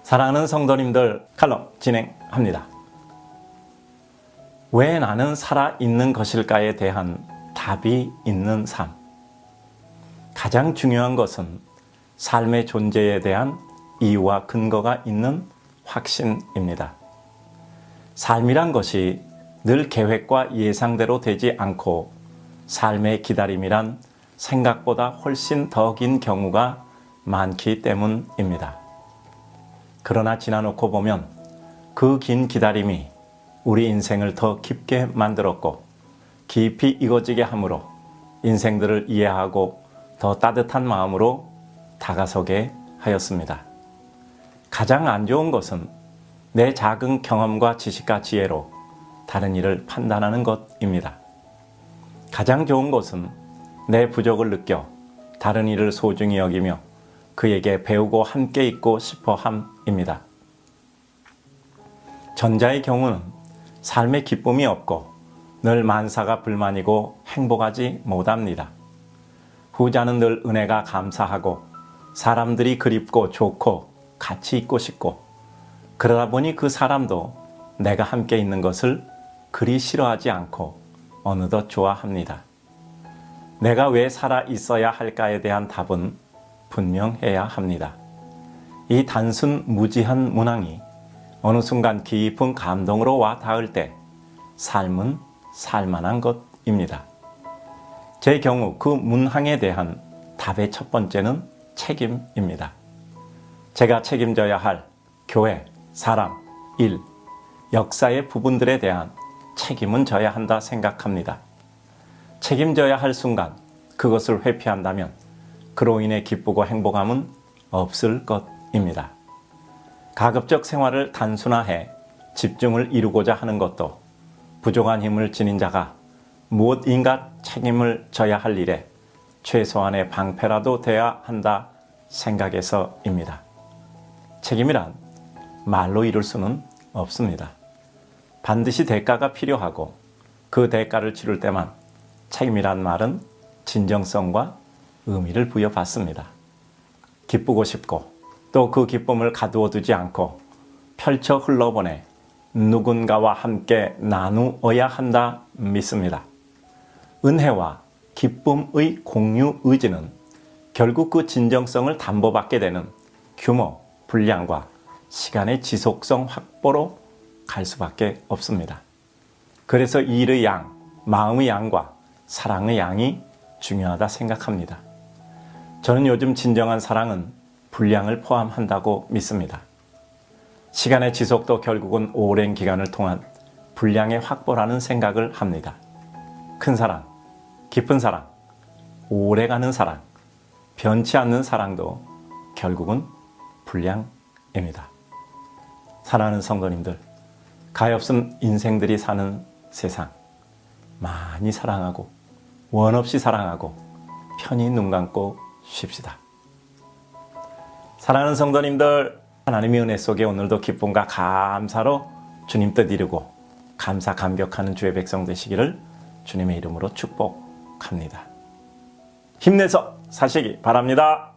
사랑하는 성도님들, 칼럼 진행합니다. 왜 나는 살아있는 것일까에 대한 답이 있는 삶. 가장 중요한 것은 삶의 존재에 대한 이유와 근거가 있는 확신입니다. 삶이란 것이 늘 계획과 예상대로 되지 않고 삶의 기다림이란 생각보다 훨씬 더 긴 경우가 많기 때문입니다. 그러나 지나놓고 보면 그 긴 기다림이 우리 인생을 더 깊게 만들었고 깊이 익어지게 함으로 인생들을 이해하고 더 따뜻한 마음으로 다가서게 하였습니다. 가장 안 좋은 것은 내 작은 경험과 지식과 지혜로 다른 일을 판단하는 것입니다. 가장 좋은 것은 내 부족을 느껴 다른 이를 소중히 여기며 그에게 배우고 함께 있고 싶어 함입니다. 전자의 경우는 삶의 기쁨이 없고 늘 만사가 불만이고 행복하지 못합니다. 후자는 늘 은혜가 감사하고 사람들이 그립고 좋고 같이 있고 싶고 그러다 보니 그 사람도 내가 함께 있는 것을 그리 싫어하지 않고 어느덧 좋아합니다. 내가 왜 살아 있어야 할까에 대한 답은 분명해야 합니다. 이 단순 무지한 문항이 어느 순간 깊은 감동으로 와 닿을 때 삶은 살만한 것입니다. 제 경우 그 문항에 대한 답의 첫 번째는 책임입니다. 제가 책임져야 할 교회, 사람, 일, 역사의 부분들에 대한 책임은 져야 한다 생각합니다. 책임져야 할 순간 그것을 회피한다면 그로 인해 기쁘고 행복함은 없을 것입니다. 가급적 생활을 단순화해 집중을 이루고자 하는 것도 부족한 힘을 지닌 자가 무엇인가 책임을 져야 할 일에 최소한의 방패라도 돼야 한다 생각해서입니다. 책임이란 말로 이룰 수는 없습니다. 반드시 대가가 필요하고 그 대가를 치를 때만 책임이란 말은 진정성과 의미를 부여받습니다. 기쁘고 싶고 또 그 기쁨을 가두어 두지 않고 펼쳐 흘러보내 누군가와 함께 나누어야 한다 믿습니다. 은혜와 기쁨의 공유 의지는 결국 그 진정성을 담보받게 되는 규모, 분량과 시간의 지속성 확보로 갈 수밖에 없습니다. 그래서 일의 양, 마음의 양과 사랑의 양이 중요하다 생각합니다. 저는 요즘 진정한 사랑은 분량을 포함한다고 믿습니다. 시간의 지속도 결국은 오랜 기간을 통한 분량의 확보라는 생각을 합니다. 큰 사랑, 깊은 사랑, 오래가는 사랑, 변치 않는 사랑도 결국은 분량입니다. 사랑하는 성도님들, 가엾은 인생들이 사는 세상 많이 사랑하고 원 없이 사랑하고 편히 눈 감고 쉽시다. 사랑하는 성도님들, 하나님의 은혜 속에 오늘도 기쁨과 감사로 주님 뜻 이루고 감사 감격하는 주의 백성 되시기를 주님의 이름으로 축복합니다. 힘내서 사시기 바랍니다.